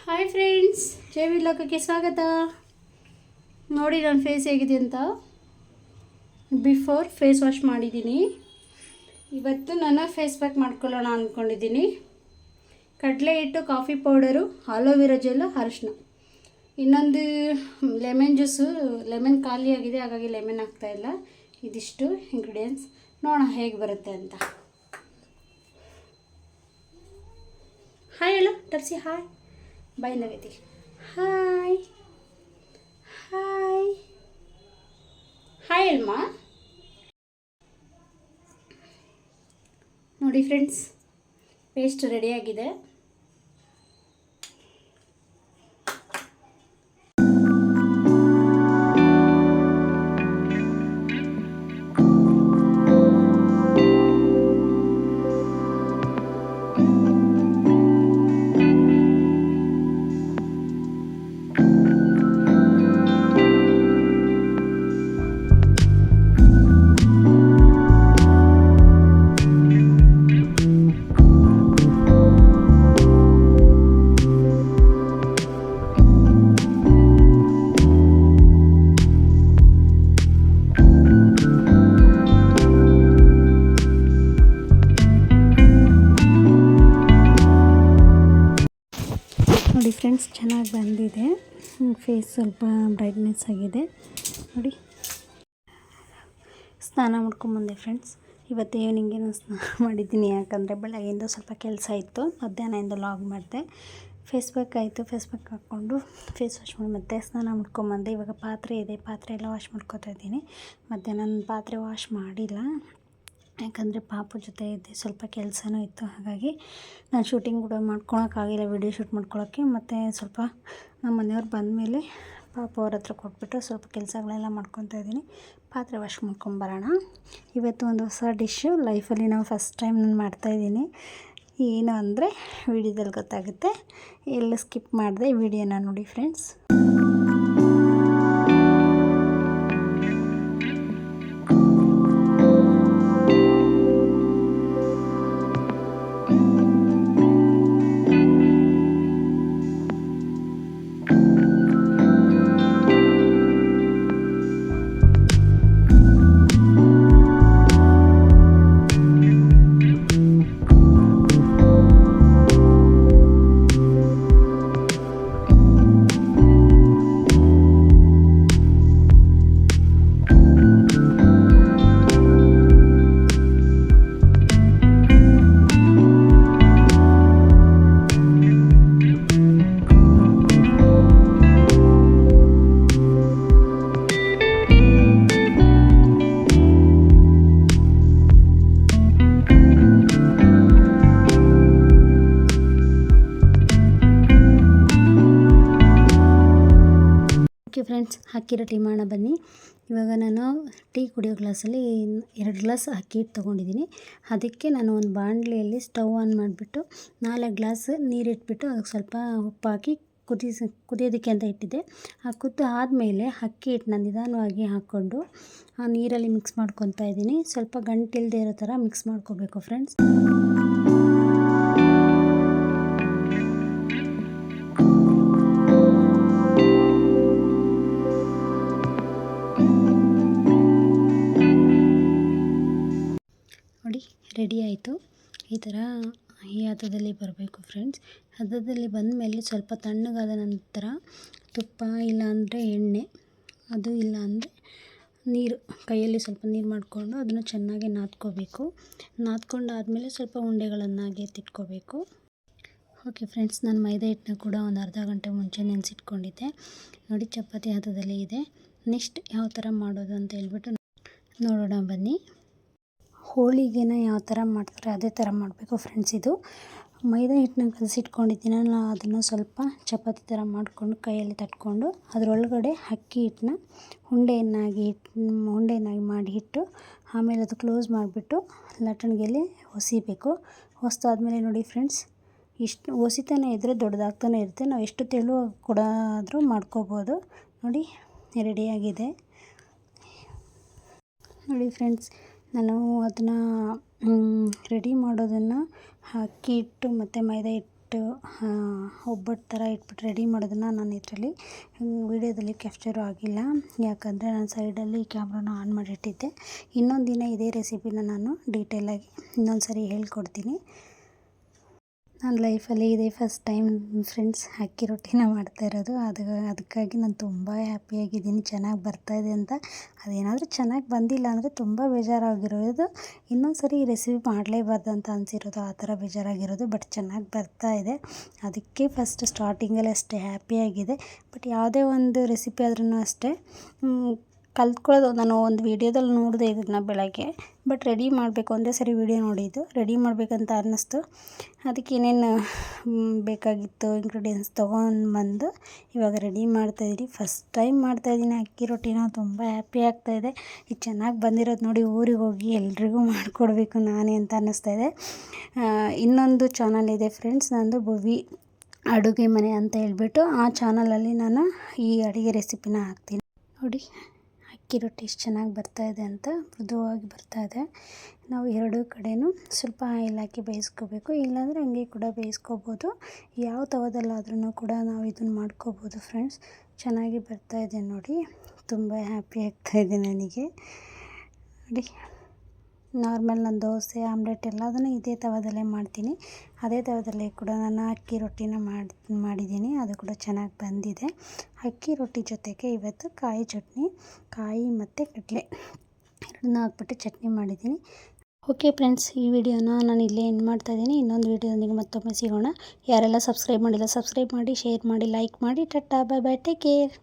Hi friends, ಜೈ ವಿಲಾಗಕ್ಕೆ ಸ್ವಾಗತ. ನೋಡಿ ನನ್ನ ಫೇಸ್ ಹೇಗಿದೆ ಅಂತ. ಬಿಫೋರ್ ಫೇಸ್ ವಾಶ್ ಮಾಡಿದ್ದೀನಿ. ಇವತ್ತು ನನ್ನ ಫೇಸ್ ಪ್ಯಾಕ್ ಮಾಡ್ಕೊಳ್ಳೋಣ ಅಂದ್ಕೊಂಡಿದ್ದೀನಿ. ಕಡಲೆ ಹಿಟ್ಟು, ಕಾಫಿ ಪೌಡರು, ಆಲೋವೆರಾ ಜೆಲ್ಲು, ಅರಿಶಿನ, ಇನ್ನೊಂದು ಲೆಮನ್ ಜ್ಯೂಸು. ಲೆಮನ್ ಖಾಲಿಯಾಗಿದೆ, ಹಾಗಾಗಿ ಲೆಮನ್ ಹಾಕ್ತಾಯಿಲ್ಲ. ಇದಿಷ್ಟು ಇಂಗ್ರೀಡಿಯೆಂಟ್ಸ್. ನೋಡೋಣ ಹೇಗೆ ಬರುತ್ತೆ ಅಂತ. ಹಾಯ್ ಹೇಳು ಟರ್ಸಿ, ಹಾಯ್ ಬಾಯ್ ನಗೈತಿ. ಹಾಯ್ ಹಾಯ್ ಹಾಯ್ ಅಲ್ಮ. ನೋಡಿ ಫ್ರೆಂಡ್ಸ್, ಪೇಸ್ಟ್ ರೆಡಿಯಾಗಿದೆ. ನೋಡಿ ಫ್ರೆಂಡ್ಸ್, ಚೆನ್ನಾಗಿ ಬಂದಿದೆ. ಫೇಸ್ ಸ್ವಲ್ಪ ಬ್ರೈಟ್ನೆಸ್ ಆಗಿದೆ ನೋಡಿ. ಸ್ನಾನ ಮಾಡ್ಕೊಂಬಂದೆ ಫ್ರೆಂಡ್ಸ್. ಇವತ್ತು ಈವ್ನಿಂಗೇ ನಾನು ಸ್ನಾನ ಮಾಡಿದ್ದೀನಿ, ಯಾಕಂದರೆ ಬೆಳಗ್ಗೆಯಿಂದ ಸ್ವಲ್ಪ ಕೆಲಸ ಇತ್ತು. ಮಧ್ಯಾಹ್ನದಿಂದ ಲಾಗ್ ಮಾಡಿದೆ. ಫೇಸ್ ಪ್ಯಾಕ್ ಆಯಿತು, ಫೇಸ್ ಪ್ಯಾಕ್ ಹಾಕ್ಕೊಂಡು ಫೇಸ್ ವಾಶ್ ಮಾಡಿ ಮತ್ತೆ ಸ್ನಾನ ಮಾಡ್ಕೊಂಬಂದೆ. ಇವಾಗ ಪಾತ್ರೆ ಇದೆ, ಪಾತ್ರೆ ಎಲ್ಲ ವಾಶ್ ಮಾಡ್ಕೊತಾ ಇದ್ದೀನಿ. ಮಧ್ಯಾಹ್ನ ನಾನು ಪಾತ್ರೆ ವಾಶ್ ಮಾಡಿಲ್ಲ, ಯಾಕಂದರೆ ಪಾಪು ಜೊತೆ ಇದ್ದೆ, ಸ್ವಲ್ಪ ಕೆಲಸನೂ ಇತ್ತು. ಹಾಗಾಗಿ ನಾನು ಶೂಟಿಂಗ್ ಕೂಡ ಮಾಡ್ಕೊಳಕ್ಕಾಗಿಲ್ಲ, ವಿಡಿಯೋ ಶೂಟ್ ಮಾಡ್ಕೊಳ್ಳೋಕ್ಕೆ. ಮತ್ತು ಸ್ವಲ್ಪ ನಮ್ಮ ಮನೆಯವ್ರು ಬಂದಮೇಲೆ ಪಾಪು ಅವ್ರ ಹತ್ರ ಕೊಟ್ಬಿಟ್ಟು ಸ್ವಲ್ಪ ಕೆಲಸಗಳೆಲ್ಲ ಮಾಡ್ಕೊತಾ ಇದ್ದೀನಿ. ಪಾತ್ರೆ ವಾಶ್ ಮಾಡ್ಕೊಂಬರೋಣ. ಇವತ್ತು ಒಂದು ಹೊಸ ಡಿಶ್ಶು ಲೈಫಲ್ಲಿ ನಾವು ಫಸ್ಟ್ ಟೈಮ್ ನಾನು ಮಾಡ್ತಾಯಿದ್ದೀನಿ. ಏನು ಅಂದರೆ ವಿಡಿಯೋದಲ್ಲಿ ಗೊತ್ತಾಗುತ್ತೆ. ಎಲ್ಲ ಸ್ಕಿಪ್ ಮಾಡಿದೆ, ವಿಡಿಯೋನ ನೋಡಿ ಫ್ರೆಂಡ್ಸ್. ಓಕೆ ಫ್ರೆಂಡ್ಸ್, ಅಕ್ಕಿ ಟೀ ಮಾಡೋಣ ಬನ್ನಿ. ಇವಾಗ ನಾನು ಟೀ ಕುಡಿಯೋ ಗ್ಲಾಸಲ್ಲಿ 2 ಗ್ಲಾಸ್ ಅಕ್ಕಿ ಹಿಟ್ಟು ತೊಗೊಂಡಿದ್ದೀನಿ. ಅದಕ್ಕೆ ನಾನು ಒಂದು ಬಾಣಲೆಯಲ್ಲಿ ಸ್ಟವ್ ಆನ್ ಮಾಡಿಬಿಟ್ಟು 4 ಗ್ಲಾಸ್ ನೀರಿಟ್ಬಿಟ್ಟು ಅದಕ್ಕೆ ಸ್ವಲ್ಪ ಉಪ್ಪು ಹಾಕಿ ಕುದಿಯೋದಕ್ಕೆ ಅಂತ ಇಟ್ಟಿದ್ದೆ. ಆ ಕುದ್ದು ಆದಮೇಲೆ ಅಕ್ಕಿ ಹಿಟ್ಟನ್ನ ನಿಧಾನವಾಗಿ ಹಾಕ್ಕೊಂಡು ಆ ನೀರಲ್ಲಿ ಮಿಕ್ಸ್ ಮಾಡ್ಕೊತಾ ಇದ್ದೀನಿ. ಸ್ವಲ್ಪ ಗಂಟಿಲ್ಲದೆ ಇರೋ ಥರ ಮಿಕ್ಸ್ ಮಾಡ್ಕೋಬೇಕು ಫ್ರೆಂಡ್ಸ್. ನೋಡಿ, ರೆಡಿ ಆಯಿತು. ಈ ಥರ ಈ ಹದದಲ್ಲಿ ಬರಬೇಕು ಫ್ರೆಂಡ್ಸ್. ಹದದಲ್ಲಿ ಬಂದಮೇಲೆ ಸ್ವಲ್ಪ ತಣ್ಣಗಾದ ನಂತರ ತುಪ್ಪ ಇಲ್ಲಾಂದರೆ ಎಣ್ಣೆ, ಅದು ಇಲ್ಲ ಅಂದರೆ ನೀರು, ಕೈಯಲ್ಲಿ ಸ್ವಲ್ಪ ನೀರು ಮಾಡಿಕೊಂಡು ಅದನ್ನು ಚೆನ್ನಾಗಿ ನಾದ್ಕೋಬೇಕು. ನಾದ್ಕೊಂಡಾದಮೇಲೆ ಸ್ವಲ್ಪ ಉಂಡೆಗಳನ್ನಾಗಿ ಎತ್ತಿಟ್ಕೋಬೇಕು. ಓಕೆ ಫ್ರೆಂಡ್ಸ್, ನಾನು ಮೈದಾ ಹಿಟ್ಟನ್ನ ಕೂಡ ಒಂದು ಅರ್ಧ ಗಂಟೆ ಮುಂಚೆ ನೆನೆಸಿಟ್ಕೊಂಡಿದ್ದೆ. ನೋಡಿ, ಚಪಾತಿ ಹದದಲ್ಲಿ ಇದೆ. ನೆಕ್ಸ್ಟ್ ಯಾವ ಥರ ಮಾಡೋದು ಅಂತ ಹೇಳ್ಬಿಟ್ಟು ನೋಡೋಣ ಬನ್ನಿ. ಹೋಳಿಗೆನ ಯಾವ ಥರ ಮಾಡ್ತಾರೆ ಅದೇ ಥರ ಮಾಡಬೇಕು ಫ್ರೆಂಡ್ಸ್. ಇದು ಮೈದಾ ಹಿಟ್ಟನ್ನ ಕಲಸಿಟ್ಕೊಂಡಿದ್ದೀನಲ್ಲ, ಅದನ್ನು ಸ್ವಲ್ಪ ಚಪಾತಿ ಥರ ಮಾಡಿಕೊಂಡು ಕೈಯಲ್ಲಿ ತಟ್ಕೊಂಡು ಅದರೊಳಗಡೆ ಅಕ್ಕಿ ಹಿಟ್ಟನ್ನ ಉಂಡೆಯನ್ನಾಗಿ ಮಾಡಿ ಇಟ್ಟು ಆಮೇಲೆ ಅದು ಕ್ಲೋಸ್ ಮಾಡಿಬಿಟ್ಟು ಲಟ್ಟಣಿಗೆಯಲ್ಲಿ ಹೊಸಿಬೇಕು. ಹೊಸ್ದಾದ್ಮೇಲೆ ನೋಡಿ ಫ್ರೆಂಡ್ಸ್, ಇಷ್ಟು ಹೊಸಿತಾನೆ ಇದ್ದರೆ ದೊಡ್ಡದಾಗ್ತಾನೆ ಇರುತ್ತೆ. ನಾವು ಎಷ್ಟು ತೆಳು ಕೂಡ ಆದರೂ ಮಾಡ್ಕೋಬೋದು. ನೋಡಿ, ರೆಡಿಯಾಗಿದೆ. ನೋಡಿ ಫ್ರೆಂಡ್ಸ್, ನಾನು ಅದನ್ನು ರೆಡಿ ಮಾಡೋದನ್ನು ಅಕ್ಕಿ ಹಿಟ್ಟು ಮತ್ತು ಮೈದಾ ಹಿಟ್ಟು ಜಸ್ಟ್ ಒಬ್ಬಟ್ಟು ಥರ ಇಟ್ಬಿಟ್ಟು ರೆಡಿ ಮಾಡೋದನ್ನು ನಾನು ಇದರಲ್ಲಿ ವೀಡಿಯೋದಲ್ಲಿ ಕ್ಯಾಪ್ಚರು ಆಗಿಲ್ಲ, ಯಾಕಂದರೆ ನಾನು ಸೈಡಲ್ಲಿ ಕ್ಯಾಮ್ರಾನ ಆನ್ ಮಾಡಿಟ್ಟಿದ್ದೆ. ಇನ್ನೊಂದು ದಿನ ಇದೇ ರೆಸಿಪಿನ ನಾನು ಡೀಟೇಲಾಗಿ ಇನ್ನೊಂದು ಸರಿ ಹೇಳ್ಕೊಡ್ತೀನಿ. ನನ್ನ ಲೈಫಲ್ಲಿ ಇದೇ ಫಸ್ಟ್ ಟೈಮ್ ಫ್ರೆಂಡ್ಸ್ ಅಕ್ಕಿ ರೊಟ್ಟಿನ ಮಾಡ್ತಾಯಿರೋದು. ಅದಕ್ಕಾಗಿ ನಾನು ತುಂಬ ಹ್ಯಾಪಿಯಾಗಿದ್ದೀನಿ ಚೆನ್ನಾಗಿ ಬರ್ತಾಯಿದೆ ಅಂತ. ಅದೇನಾದರೂ ಚೆನ್ನಾಗಿ ಬಂದಿಲ್ಲ ಅಂದರೆ ತುಂಬ ಬೇಜಾರಾಗಿರೋದು. ಇನ್ನೊಂದು ಸರಿ ಈ ರೆಸಿಪಿ ಮಾಡಲೇಬಾರ್ದು ಅಂತ ಅನಿಸಿರೋದು, ಆ ಥರ ಬೇಜಾರಾಗಿರೋದು. ಬಟ್ ಚೆನ್ನಾಗಿ ಬರ್ತಾಯಿದೆ, ಅದಕ್ಕೆ ಫಸ್ಟ್ ಸ್ಟಾರ್ಟಿಂಗಲ್ಲಿ ಅಷ್ಟೇ ಹ್ಯಾಪಿಯಾಗಿದೆ. ಬಟ್ ಯಾವುದೇ ಒಂದು ರೆಸಿಪಿ ಆದ್ರೂ ಅಷ್ಟೇ ಕಲ್ತ್ಕೊಳ್ಳೋದು. ನಾನು ಒಂದು ವೀಡಿಯೋದಲ್ಲಿ ನೋಡಿದೆ ಇದನ್ನು ಬೆಳಗ್ಗೆ, ಬಟ್ ರೆಡಿ ಮಾಡಬೇಕು ಒಂದೇ ಸರಿ ವೀಡಿಯೋ ನೋಡಿದ್ದು, ರೆಡಿ ಮಾಡಬೇಕಂತ ಅನ್ನಿಸ್ತು. ಅದಕ್ಕೆ ಏನೇನು ಬೇಕಾಗಿತ್ತು ಇಂಗ್ರೀಡಿಯೆಂಟ್ಸ್ ತೊಗೊಂಡ್ಬಂದು ಇವಾಗ ರೆಡಿ ಮಾಡ್ತಾಯಿದ್ದೀನಿ. ಫಸ್ಟ್ ಟೈಮ್ ಮಾಡ್ತಾಯಿದ್ದೀನಿ ಅಕ್ಕಿ ರೊಟ್ಟಿನ. ತುಂಬ ಹ್ಯಾಪಿ ಆಗ್ತಾಯಿದೆ. ಇದು ಚೆನ್ನಾಗಿ ಬಂದಿರೋದು ನೋಡಿ ಊರಿಗೆ ಹೋಗಿ ಎಲ್ರಿಗೂ ಮಾಡಿಕೊಡ್ಬೇಕು ನಾನೇ ಅಂತ ಅನ್ನಿಸ್ತಾಯಿದೆ. ಇನ್ನೊಂದು ಚಾನಲ್ ಇದೆ ಫ್ರೆಂಡ್ಸ್ ನಂದು, ಭುವಿ ಅಡುಗೆ ಮನೆ ಅಂತ ಹೇಳ್ಬಿಟ್ಟು. ಆ ಚಾನಲಲ್ಲಿ ನಾನು ಈ ಅಡುಗೆ ರೆಸಿಪಿನ ಹಾಕ್ತೀನಿ ನೋಡಿ. ಅಕ್ಕಿ ರೊಟ್ಟಿ ಎಷ್ಟು ಚೆನ್ನಾಗಿ ಬರ್ತಾಯಿದೆ ಅಂತ, ಮೃದುವಾಗಿ ಬರ್ತಾಯಿದೆ. ನಾವು ಎರಡೂ ಕಡೆಯೂ ಸ್ವಲ್ಪ ಆಯಿಲ್ ಹಾಕಿ ಬೇಯಿಸ್ಕೋಬೇಕು, ಇಲ್ಲಾಂದರೆ ಹಂಗೆ ಕೂಡ ಬೇಯಿಸ್ಕೋಬೋದು. ಯಾವ ತವದಲ್ಲಾದ್ರೂ ಕೂಡ ನಾವು ಇದನ್ನು ಮಾಡ್ಕೋಬೋದು ಫ್ರೆಂಡ್ಸ್. ಚೆನ್ನಾಗಿ ಬರ್ತಾಯಿದೆ ನೋಡಿ, ತುಂಬ ಹ್ಯಾಪಿ ಆಗ್ತಾಯಿದೆ ನನಗೆ ನೋಡಿ. ನಾರ್ಮಲ್ ನಾನು ದೋಸೆ ಆಮ್ಲೆಟ್ ಎಲ್ಲದನ್ನು ಇದೇ ತವದಲ್ಲೇ ಮಾಡ್ತೀನಿ. ಅದೇ ತವದಲ್ಲೇ ಕೂಡ ನಾನು ಅಕ್ಕಿ ರೊಟ್ಟಿನ ಮಾಡಿದ್ದೀನಿ, ಅದು ಕೂಡ ಚೆನ್ನಾಗಿ ಬಂದಿದೆ. ಅಕ್ಕಿ ರೊಟ್ಟಿ ಜೊತೆಗೆ ಇವತ್ತು ಕಾಯಿ ಚಟ್ನಿ, ಕಾಯಿ ಮತ್ತು ಕಡಲೆ ಎರಡನ್ನ ಹಾಕ್ಬಿಟ್ಟು ಚಟ್ನಿ ಮಾಡಿದ್ದೀನಿ. ಓಕೆ ಫ್ರೆಂಡ್ಸ್, ಈ ವಿಡಿಯೋನ ನಾನು ಇಲ್ಲೇ ಎಂಡ್ ಮಾಡ್ತಾಯಿದ್ದೀನಿ. ಇನ್ನೊಂದು ವಿಡಿಯೋದೊಂದಿಗೆ ಮತ್ತೊಮ್ಮೆ ಸಿಗೋಣ. ಯಾರೆಲ್ಲ ಸಬ್ಸ್ಕ್ರೈಬ್ ಮಾಡಿಲ್ಲ ಸಬ್ಸ್ಕ್ರೈಬ್ ಮಾಡಿ, ಶೇರ್ ಮಾಡಿ, ಲೈಕ್ ಮಾಡಿ. Tata, bye bye, take care.